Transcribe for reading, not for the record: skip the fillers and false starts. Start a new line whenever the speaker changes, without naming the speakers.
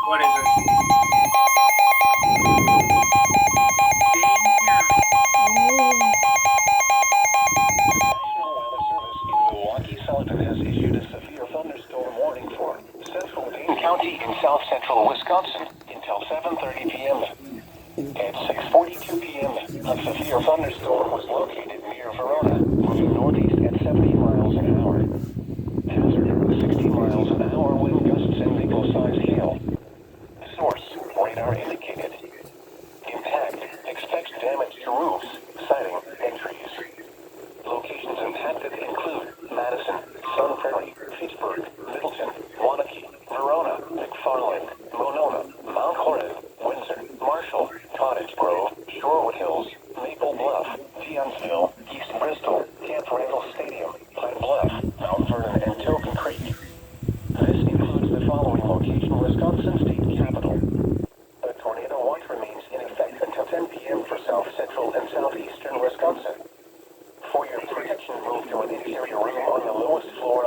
What is it? Dane County.
National Weather Service in Milwaukee Sullivan has issued a severe thunderstorm warning for central Dane County in south central Wisconsin until 7:30 p.m. At 6:42 p.m., a severe thunderstorm was located near Verona, moving northeast at 70 miles an hour. Hazard, 60 miles an hour wind gusts and nickel-sized hail. Source, radar indicated. Impact, expect damage to roofs, siding, and trees. Locations impacted include Madison, Sun Prairie, Pittsburgh, Middleton, Waunakee, Verona, McFarland, Monona, Mount Horeb, Windsor, Marshall, Cottage Grove, Shorewood Hills, Maple Bluff, Deonsville, East Bristol, Camp Randall Stadium, Pine Bluff, Mount Vernon, and Token Creek. This includes the following location: Wisconsin State Capitol. A tornado watch remains in effect until 10 p.m. for south central and southeastern Wisconsin. For your protection, move to an interior room on the lowest floor